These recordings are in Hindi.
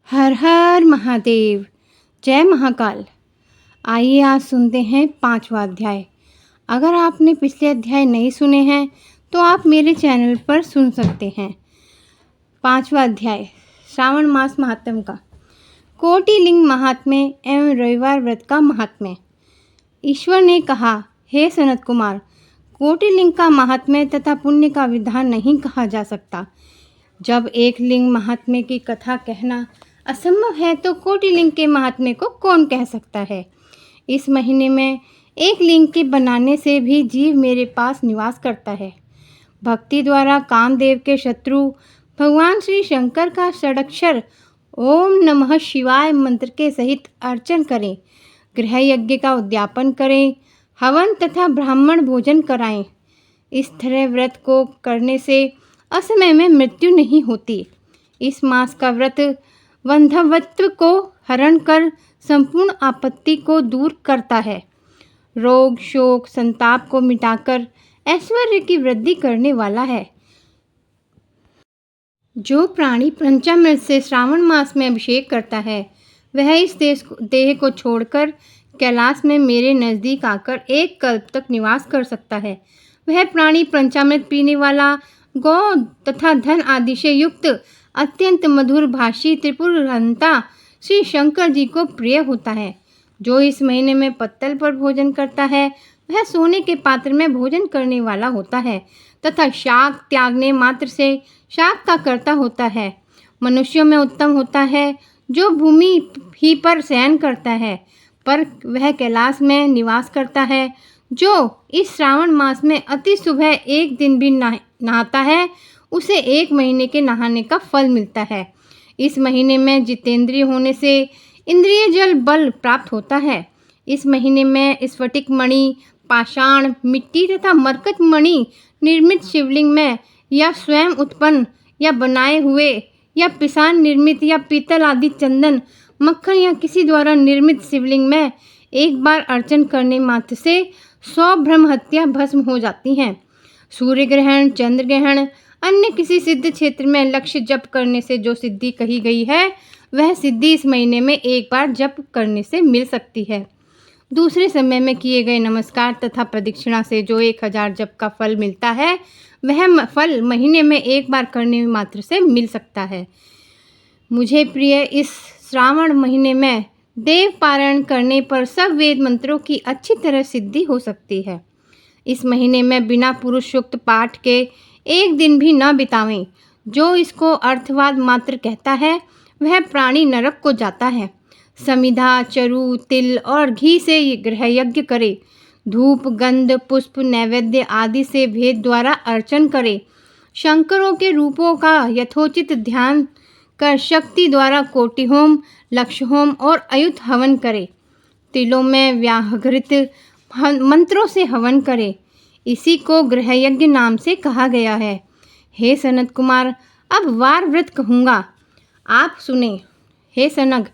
हर हर महादेव। जय महाकाल। आइए आज सुनते हैं 5वां अध्याय। अगर आपने पिछले अध्याय नहीं सुने हैं तो आप मेरे चैनल पर सुन सकते हैं। 5वां अध्याय श्रावण मास महात्म्य का। कोटिलिंग महात्म्य एवं रविवार व्रत का महात्म्य। ईश्वर ने कहा, हे सनत कुमार, कोटिलिंग का महात्म्य तथा पुण्य का विधान नहीं कहा जा सकता। जब एक लिंग महात्म्य की कथा कहना असंभव है तो कोटिलिंग के महात्म्य को कौन कह सकता है। इस महीने में एक लिंग के बनाने से भी जीव मेरे पास निवास करता है। भक्ति द्वारा कामदेव के शत्रु भगवान श्री शंकर का षडक्षर ओम नमः शिवाय मंत्र के सहित अर्चन करें, गृह यज्ञ का उद्यापन करें, हवन तथा ब्राह्मण भोजन कराएं। इस तरह व्रत को करने से असमय में मृत्यु नहीं होती। इस मास का व्रत वंध्यत्व को हरण कर संपूर्ण आपत्ति को दूर करता है। रोग शोक संताप को मिटाकर ऐश्वर्य की वृद्धि करने वाला है। जो प्राणी पंचामृत से श्रावण मास में अभिषेक करता है वह इस देह को छोड़कर कैलाश में मेरे नज़दीक आकर एक कल्प तक निवास कर सकता है। वह प्राणी पंचामृत पीने वाला, गौ तथा धन आदि से युक्त अत्यंत मधुर भाषी त्रिपुरहंता श्री शंकर जी को प्रिय होता है। जो इस महीने में पत्तल पर भोजन करता है वह सोने के पात्र में भोजन करने वाला होता है तथा शाक त्यागने मात्र से शाक का कर्ता होता है। मनुष्यों में उत्तम होता है जो भूमि ही पर शयन करता है, पर वह कैलाश में निवास करता है। जो इस श्रावण मास में अति सुबह एक दिन भी नहाता है उसे एक महीने के नहाने का फल मिलता है। इस महीने में जितेंद्रिय होने से इंद्रिय जल बल प्राप्त होता है। इस महीने में स्फटिक मणि, पाषाण, मिट्टी तथा मरकत मणि निर्मित शिवलिंग में या स्वयं उत्पन्न या बनाए हुए या पिसान निर्मित या पीतल आदि चंदन, मक्खन या किसी द्वारा निर्मित शिवलिंग में एक बार अर्चन करने मात्र से 100 ब्रह्म हत्या भस्म हो जाती हैं। सूर्य ग्रहण, चंद्र ग्रहण, अन्य किसी सिद्ध क्षेत्र में लक्ष्य जप करने से जो सिद्धि कही गई है वह सिद्धि इस महीने में एक बार जप करने से मिल सकती है। दूसरे समय में किए गए नमस्कार तथा प्रदक्षिणा से जो 1000 जप का फल मिलता है वह फल महीने में एक बार करने मात्र से मिल सकता है। मुझे प्रिय इस श्रावण महीने में देव पारायण करने पर सब वेद मंत्रों की अच्छी तरह सिद्धि हो सकती है। इस महीने में बिना पुरुष सूक्त पाठ के एक दिन भी न बितावें। जो इसको अर्थवाद मात्र कहता है वह प्राणी नरक को जाता है। समिधा, चरु, तिल और घी से गृह यज्ञ करे। धूप, गंध, पुष्प, नैवेद्य आदि से भेद द्वारा अर्चन करे। शंकरों के रूपों का यथोचित ध्यान कर शक्ति द्वारा कोटि होम, लक्ष्य होम और अयुत हवन करे। तिलों में व्याहृत मंत्रों से हवन करे। इसी को गृह यज्ञ नाम से कहा गया है। हे सनत कुमार, अब वार व्रत कहूँगा, आप सुने। हे सनग,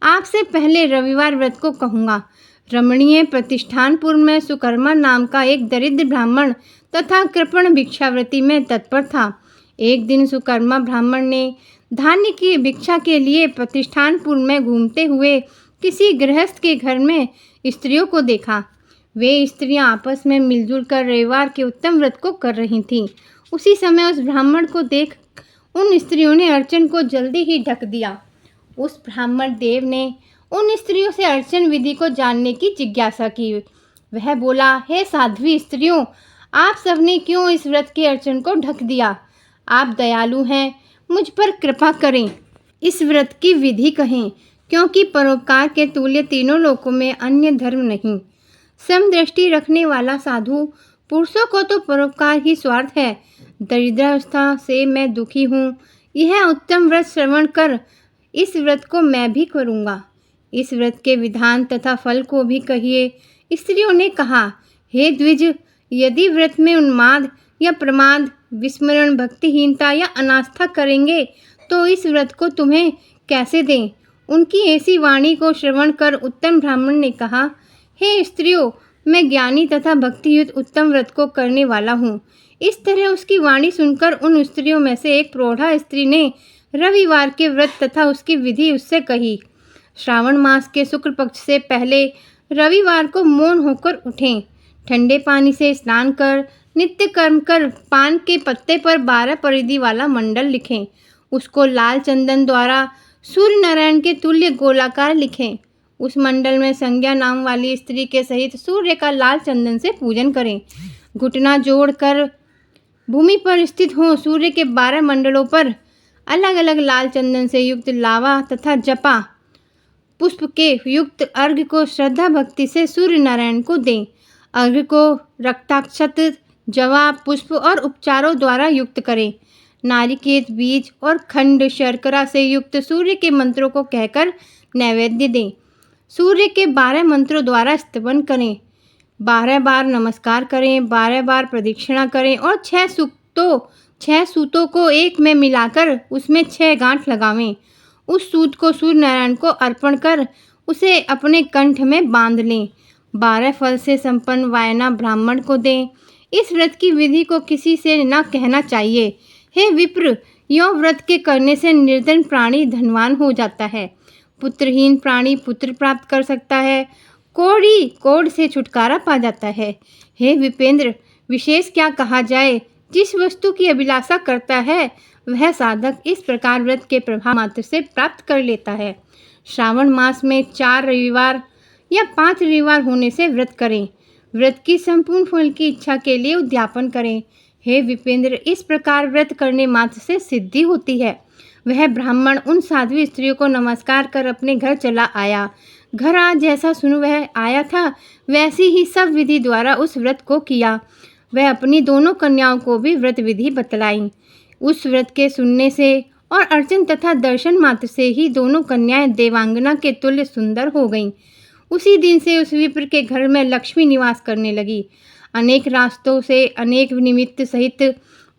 आपसे पहले रविवार व्रत को कहूँगा। रमणीय प्रतिष्ठानपुर में सुकर्मा नाम का एक दरिद्र ब्राह्मण तथा कृपण भिक्षावृत्ति में तत्पर था। एक दिन सुकर्मा ब्राह्मण ने धान्य की भिक्षा के लिए प्रतिष्ठानपुर में घूमते हुए किसी गृहस्थ के घर में स्त्रियों को देखा। वे स्त्रियां आपस में मिलजुल कर रविवार के उत्तम व्रत को कर रही थीं। उसी समय उस ब्राह्मण को देख उन स्त्रियों ने अर्चन को जल्दी ही ढक दिया। उस ब्राह्मण देव ने उन स्त्रियों से अर्चन विधि को जानने की जिज्ञासा की। वह बोला, हे साध्वी स्त्रियों, आप सबने क्यों इस व्रत के अर्चन को ढक दिया? आप दयालु हैं, मुझ पर कृपा करें। इस व्रत की विधि कहें, क्योंकि परोपकार के तुल्य तीनों लोकों में अन्य धर्म नहीं। समदृष्टि रखने वाला साधु पुरुषों को तो परोपकार ही स्वार्थ है। दरिद्रावस्था से मैं दुखी हूँ, यह उत्तम व्रत श्रवण कर इस व्रत को मैं भी करूँगा। इस व्रत के विधान तथा फल को भी कहिए। स्त्रियों ने कहा, हे द्विज, यदि व्रत में उन्माद या प्रमाद, विस्मरण, भक्तिहीनता या अनास्था करेंगे तो इस व्रत को तुम्हें कैसे दें। उनकी ऐसी वाणी को श्रवण कर उत्तम ब्राह्मण ने कहा, हे स्त्रियों, मैं ज्ञानी तथा भक्तियुक्त उत्तम व्रत को करने वाला हूँ। इस तरह उसकी वाणी सुनकर उन स्त्रियों में से एक प्रौढ़ा स्त्री ने रविवार के व्रत तथा उसकी विधि उससे कही। श्रावण मास के शुक्ल पक्ष से पहले रविवार को मौन होकर उठें। ठंडे पानी से स्नान कर नित्य कर्म कर पान के पत्ते पर 12 परिधि वाला मंडल लिखें। उसको लाल चंदन द्वारा सूर्य नारायण के तुल्य गोलाकार लिखें। उस मंडल में संज्ञा नाम वाली स्त्री के सहित सूर्य का लाल चंदन से पूजन करें। घुटना जोड़कर भूमि पर स्थित हो सूर्य के 12 मंडलों पर अलग अलग लाल चंदन से युक्त लावा तथा जपा पुष्प के युक्त अर्घ्य को श्रद्धा भक्ति से सूर्य नारायण को दें। अर्घ्य को रक्ताक्षत, जवा, पुष्प और उपचारों द्वारा युक्त करें। नारिकेल बीज और खंड शर्करा से युक्त सूर्य के मंत्रों को कहकर नैवेद्य दें। सूर्य के 12 मंत्रों द्वारा स्तवन करें। 12 बार नमस्कार करें, 12 बार प्रदक्षिणा करें और 6 सूतों को एक में मिलाकर उसमें 6 गांठ लगावें। उस सूत को सूर्य नारायण को अर्पण कर उसे अपने कंठ में बांध लें। 12 फल से संपन्न वायना ब्राह्मण को दें। इस व्रत की विधि को किसी से न कहना चाहिए। हे विप्र, यौं व्रत के करने से निर्धन प्राणी धनवान हो जाता है। पुत्रहीन प्राणी पुत्र प्राप्त कर सकता है। कोढ़ी कोढ़ से छुटकारा पा जाता है। हे विपेंद्र, विशेष क्या कहा जाए। जिस वस्तु की अभिलाषा करता है वह साधक इस प्रकार व्रत के प्रभाव मात्र से प्राप्त कर लेता है। श्रावण मास में 4 रविवार या 5 रविवार होने से व्रत करें। व्रत की संपूर्ण फल की इच्छा के लिए उद्यापन करें। हे विपेंद्र, इस प्रकार व्रत करने मात्र से सिद्धि होती है। वह ब्राह्मण उन साध्वी स्त्रियों को नमस्कार कर अपने घर चला आया। घर आज जैसा सुन वह आया था वैसी ही सब विधि द्वारा उस व्रत को किया। वह अपनी दोनों कन्याओं को भी व्रत विधि बतलाई। उस व्रत के सुनने से और अर्चन तथा दर्शन मात्र से ही दोनों कन्याएं देवांगना के तुल्य सुंदर हो गईं। उसी दिन से उस विप्र के घर में लक्ष्मी निवास करने लगी। अनेक रास्तों से अनेक निमित्त सहित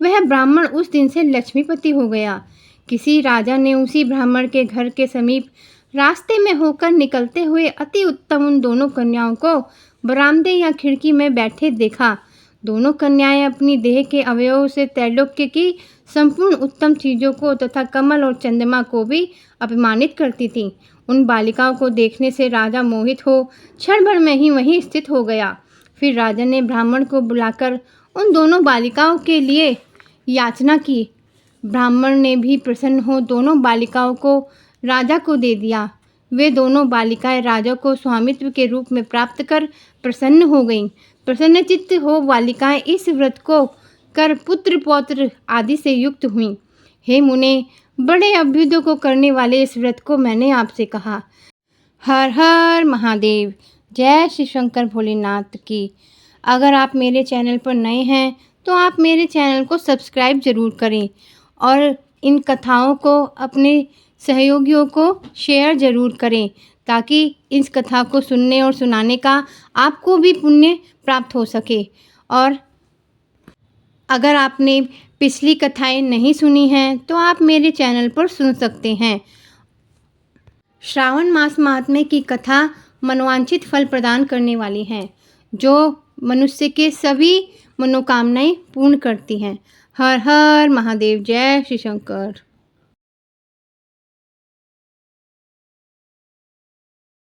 वह ब्राह्मण उस दिन से लक्ष्मीपति हो गया। किसी राजा ने उसी ब्राह्मण के घर के समीप रास्ते में होकर निकलते हुए अति उत्तम उन दोनों कन्याओं को बरामदे या खिड़की में बैठे देखा। दोनों कन्याएं अपनी देह के अवयवों से त्रैलोक्य की संपूर्ण उत्तम चीज़ों को तथा कमल और चंद्रमा को भी अपमानित करती थीं। उन बालिकाओं को देखने से राजा मोहित हो क्षण भर में ही वहीं स्थित हो गया। फिर राजा ने ब्राह्मण को बुलाकर उन दोनों बालिकाओं के लिए याचना की। ब्राह्मण ने भी प्रसन्न हो दोनों बालिकाओं को राजा को दे दिया। वे दोनों बालिकाएं राजा को स्वामित्व के रूप में प्राप्त कर प्रसन्न हो गईं। प्रसन्नचित्त हो बालिकाएं इस व्रत को कर पुत्र पौत्र आदि से युक्त हुईं। हे मुने, बड़े अभ्युदयों को करने वाले इस व्रत को मैंने आपसे कहा। हर हर महादेव। जय श्री शंकर भोलेनाथ की। अगर आप मेरे चैनल पर नए हैं तो आप मेरे चैनल को सब्सक्राइब ज़रूर करें और इन कथाओं को अपने सहयोगियों को शेयर ज़रूर करें ताकि इस कथा को सुनने और सुनाने का आपको भी पुण्य प्राप्त हो सके। और अगर आपने पिछली कथाएं नहीं सुनी हैं तो आप मेरे चैनल पर सुन सकते हैं। श्रावण मास महात्म्य की कथा मनोवांछित फल प्रदान करने वाली हैं, जो मनुष्य के सभी मनोकामनाएं पूर्ण करती हैं। हर हर महादेव। जय श्री शंकर।